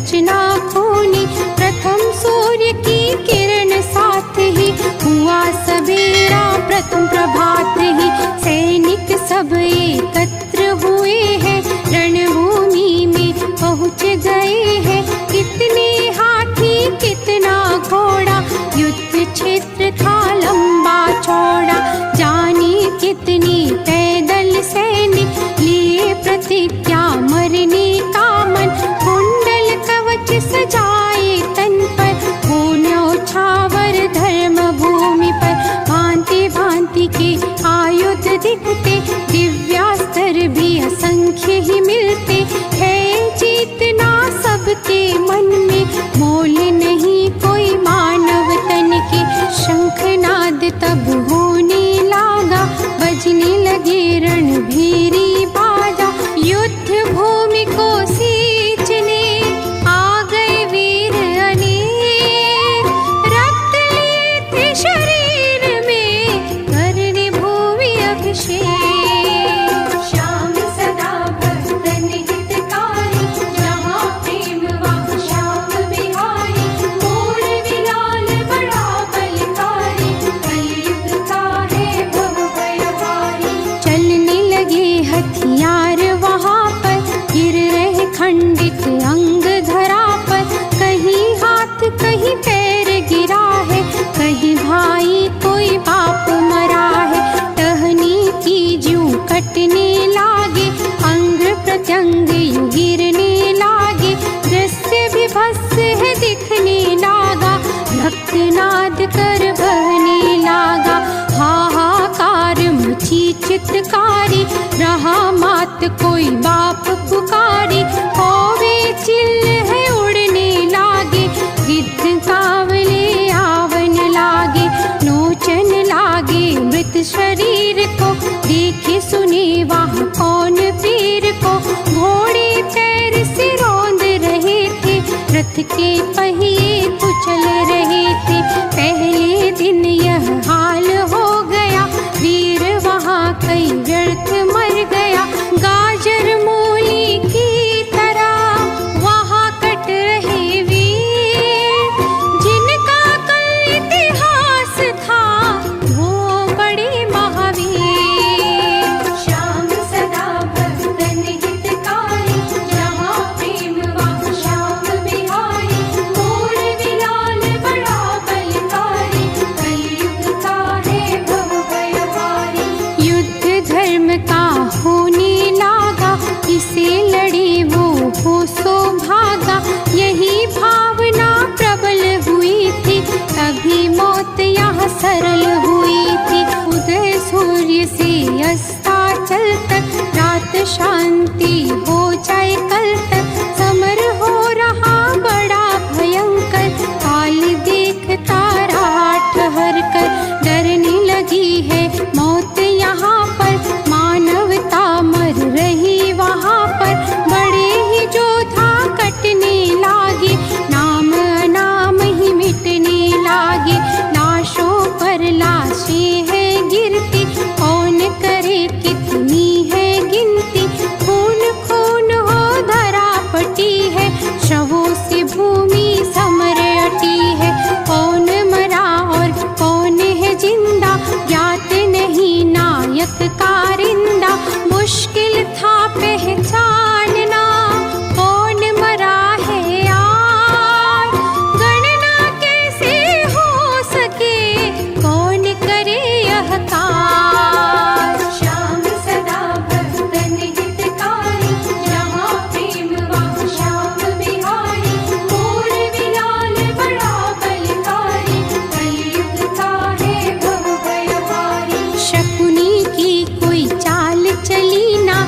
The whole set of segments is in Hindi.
रचना खूनी, प्रथम सूर्य की किरण साथ ही, हुआ सवेरा प्रथम प्रभात ही। सैनिक सब एकत्र हुए हैं, रणभूमि में पहुँच गए हैं। कितने हाथी कितना घोड़ा, युद्ध क्षेत्र था लंबा चौड़ा। जाने कितनी पैदल सैनिक, लिए प्रतिज्ञा मरने का मन। कुंडल कवच सजाए तन पर, हो न्यौछावर धर्म भूमि पर। भांति भांति के आयुध दिखते, दिव्यास्त्र भी असंख्य ही मिलते। है जीतना सबके मन में, मोल नहीं कोई मानव तन के। शंखनाद तब होने लागा, बजने लगे रणभेरी बाजा। युद्ध भूमि को सींचने आ गए वीर अनेक, रक्त लिए थे शरीर में, करने भूमि अभिषेक। श्याम सदा भक्तन हितकारी, जहाँ प्रेम वहाँ श्याम बिहारी। मोर विलाल बड़ा बलकारी, कलयुग का है भव भयहारी। चलने लगे हथियार वहाँ पर, गिर रहे खंडित अंग धरा पर। कहीं हाथ कहीं पैर गिरा है, कहीं भाई कोई बाप मरा है। टहनी की जूं कटने लागे, अंग प्रत्यंग यूं गिरने लागे। दृश्य भी भस्म है दिखने लागा, रक्तनाद कर बहने लागा। हाहाकार मची चित्कारी, रहा मात कोई बाप पुकारी। कौवे चिल्ल है उड़ने लागे, गिद्ध कावले आवन लागे। नोचन लागे मृत शरीर को, देखे सुने वहाँ कौन पीर को। घोड़े पैर से रौंद रहे थे, रथ के पहिए कुचल रहे थे। पहले दिन यह हाल हो गया, वीर वहाँ कई व्यर्थ मर गया। गाजर मूली की तरह वहाँ कट रहे वीर, जिनका कल इतिहास था वो बड़े महावीर। श्याम सदा भक्तन हितकारी, जहाँ प्रेम वहाँ श्याम बिहारी। मोर विलाल बड़ा बलकारी, कलयुग का है भव भयहारी। युद्ध धर्म का होने लागा, इसे लड़े वो हो सो भागा। यही भावना प्रबल हुई थी, तभी मौत यहाँ सरल हुई थी। उदय सूर्य से अस्ताचल तक, रात शांति हो जाए कल तक। समर हो रहा बड़ा भयंकर, काल देखता रहा ठहर कर। डरने लगी है मौत यहाँ पर, मानवता मर रही वहाँ पर। बड़े ही योद्धा कटने लागे, नाम अनाम ही मिटने लागे। लाशों पर लाशें हैं गिरती, कौन करे कितनी है गिनती। खून खून हो धरा पटी है, शवों से भूमि समर अटी है। कौन मरा और कौन है जिंदा, ज्ञात नहीं नायक कारिंदा। मुश्किल था पहचानना, कौन मरा है यार। गणना कैसे हो सके, कौन करे यह कार्य। श्याम सदा भक्तन हितकारी, जहाँ प्रेम वहाँ श्याम बिहारी। मोर विलाल बड़ा बलकारी, कलयुग का है भव भयहारी। शकुनी की कोई चाल चली ना,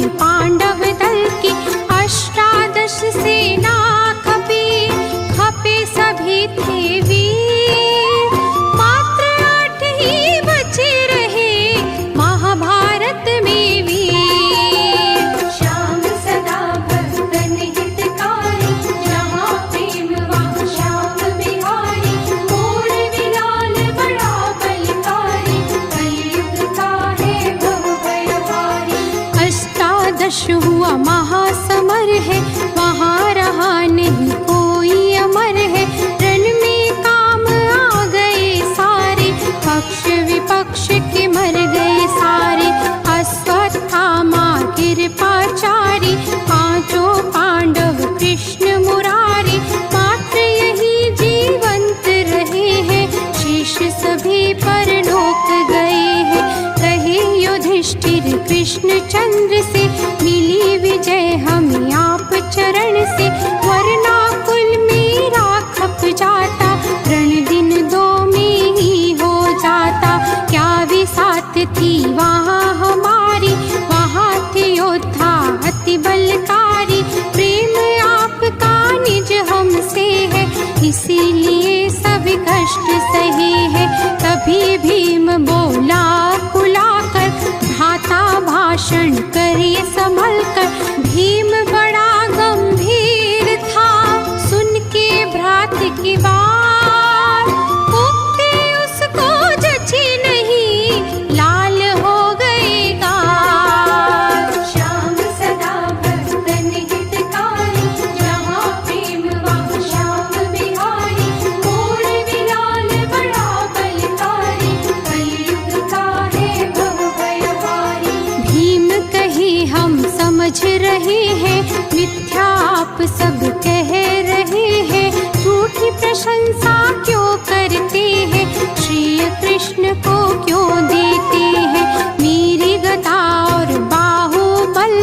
में पांडव दल की 18 सेना खपी, खपे सभी थे वीर, मात्र 8 ही बचे रहे महाभारत में वीर। श्याम सदा भक्तन हितकारी, जहाँ प्रेम वहाँ श्याम बिहारी, मोर विलाल बड़ा बलकारी, कलयुग का है भव भयहारी। 18 हुआ महासमर है, वहाँ रहा नहीं कोई अमर है, रण में काम आ गए सारे, पक्ष विपक्ष के मर गए सारे। अश्वत्थामा कृपाचारी, पांचों पांडव कृष्ण मुरारी, मात्र यही जीवंत रहे हैं, शेष सभी परलोक गए हैं। कहे युधिष्ठिर कृष्ण चंद्र से, मिली विजय हमें आप चरण से, वरना कुल मेरा खप जाता, रण दिन 2 में ही हो जाता। क्या विसात थी वहाँ हमारी, वहाँ थे योद्धा अति बलकारी, प्रेम आपका निज हमसे है, इसीलिए सभी कष्ट सहे है। तभी भीम बोला कुलाकर, भ्राता भाषण करे संभल कर, भीम बड़ा गंभीर था, सुन के भ्रात की बात, उक्ति उसको जची नहीं, लाल हो गए गाल। श्याम सदा भक्तन हितकारी, जहाँ प्रेम वहाँ श्याम बिहारी, मोर विलाल बड़ा बलकारी, कलयुग का है भव भयहारी। भीम कहे हम समझ रहे हैं, मिथ्या आप सब कह रहे हैं, झूठी प्रशंसा क्यों करते हैं, श्री कृष्ण को क्यों देते हैं। मेरी गदा और बाहुबल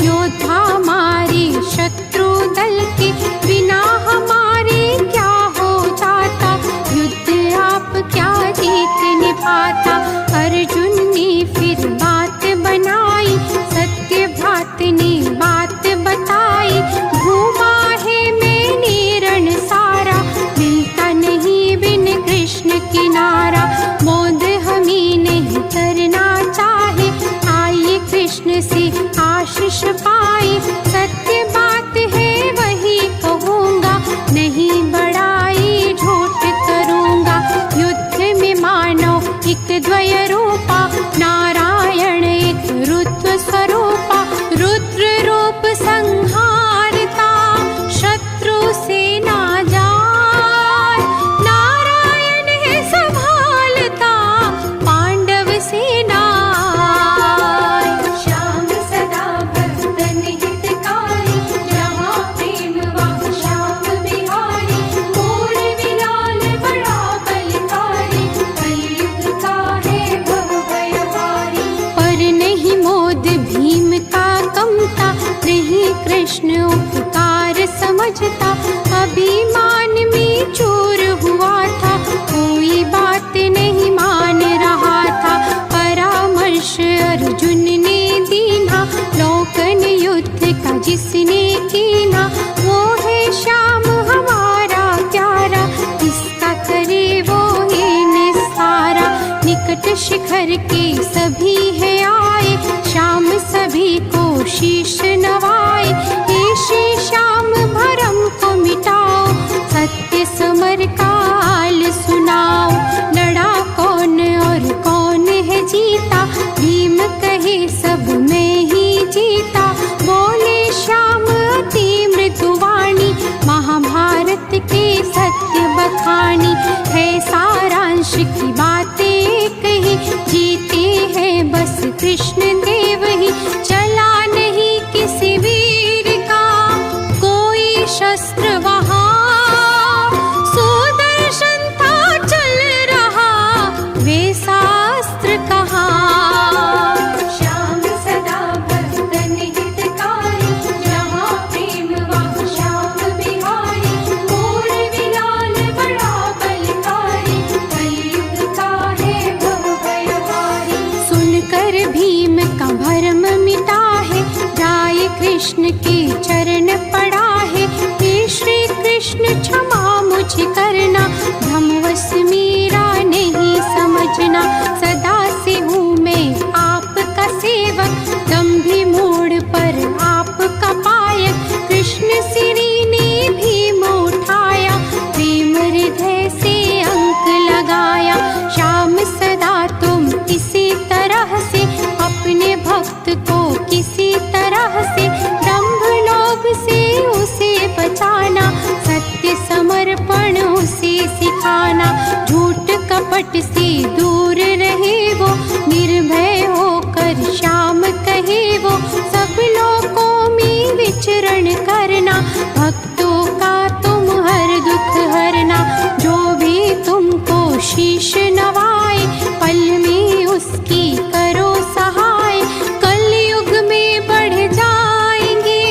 योद्धा मारे शत्रु दल के, बिना हमारे क्या हो जाता, युद्ध आप क्या जीत नहीं पाता। अर्जुन ने फिर बात बनाई, सत्य भ्रात ने बात बताई, घूमा है मैंने रण सारा, मिलता नहीं बिन कृष्ण किनारा। मोद हमें नहीं करना चाहे, आइए कृष्ण से आशीष पाए, सत्य बात है वही कहूँगा, नहीं बड़ाई झूठ करूँगा। युद्ध में मानो एक द्वय रूपा, नारायण एक रुद्र स्वरूपा, रुद्र रूप संहारता, शत्रु से ना जाए, नारायण है संभालता, पांडव सेना। श्याम सदा भक्तन हितकारी, जहाँ प्रेम वहाँ श्याम बिहारी, मोर विलाल बड़ा बलकारी, कलयुग का है भव भयहारी। पर नहीं मोद भीम का कमता, नहीं कृष्ण उपकार समझता, अभिमान में चूर हुआ था, कोई बात नहीं मान रहा था। परामर्श अर्जुन ने दीना, लोकन युद्ध का जिसने कीना, वो है श्याम हमारा प्यारा, इसका करे वो है निस्तारा। निकट शिखर के सभी है आए, श्याम सभी को शीश नवाए, ऐसे श्याम भरम को मिटाओ, सत्य समर काल सुनाओ। लड़ा कौन और कौन है जीता, भीम कहे सब मैं ही जीता, बोले श्याम अति मृदुवाणी, महाभारत के सत्य बखानी। है सारांश की बातें कही, जीते हैं बस कृष्ण देव ही, चला नहीं किसी वीर का कोई शस्त्र वहाँ, सुदर्शन था चल रहा वे शास्त्र कहाँ। श्याम सदा भक्तन हितकारी, जहाँ प्रेम वहाँ श्याम बिहारी, मोर विलाल बड़ा बलकारी, कलयुग का है भव भयहारी। सुनकर भीम कृष्ण के चरण पड़ा है। हे श्री कृष्ण क्षमा मुझे करना, भ्रमवश मेरा नहीं समझना। सदा से हूँ मैं आपका सेवक, दंभी मोड़ पर आपका पायक। कृष्ण श्री ने भीम उठाया, प्रेम हृदय से अंक लगाया। श्याम सदा तुम इसी तरह से अपने भक्त को किसी तरह से दंभ लोभ से उसे बचाना, सत्य समर्पण उसे सिखाना। झूठ कपट से दूर रहे वो, निर्भय होकर श्याम कहे वो। सब लोगों में विचरण करना, भक्तों का तुम हर दुख हरना। जो भी तुमको शीश नवाए, पल में उसकी करो सहाय। कलयुग में बढ़ जाएंगे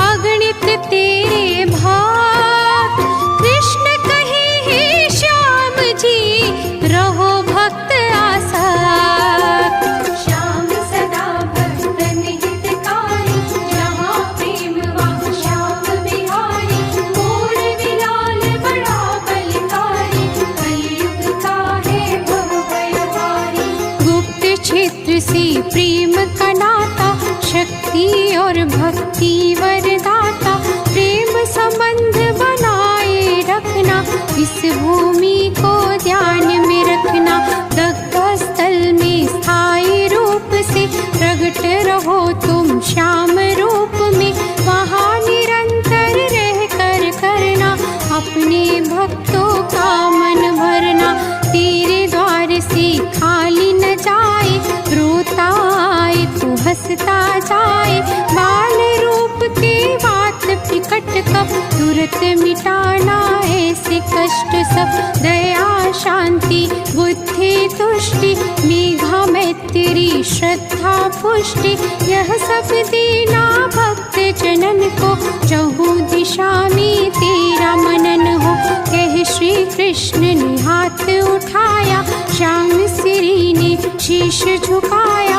अगणित तेरे भक्त, कृष्ण कहे हे श्याम जी रहो भक्त आसक्त। श्याम सदा भक्तन हितकारी, जहाँ प्रेम वहाँ श्याम बिहारी। मोर बिलाल बड़ा बलकारी, कलयुग का है भव भयहारी। गुप्त क्षेत्र से प्रेम का नाता, शक्ति और भक्ति वरदाता। प्रेम संबंध बनाए रखना, इस भूमि को ध्यान में रखना। दग्ध स्थल में स्थायी रूप से प्रकट रहो तुम श्याम रूप में। वहाँ निरंतर रह कर करना, अपने भक्तों का मन भरना। तेरे द्वार से खाली न जाए, रोता आए तो हंसता जाए। बाल रूप के बात प्रकट कब, तुरंत मिटाना ऐसे कष्ट सब। दया शांति बुद्धि तुष्टि, मेघा मैत्री श्रद्धा पुष्टि। यह सब देना भक्त जनन को, चहु दिशा में तेरा मनन हो। कह श्री कृष्ण ने हाथ उठाया, श्याम श्री ने शीश झुकाया।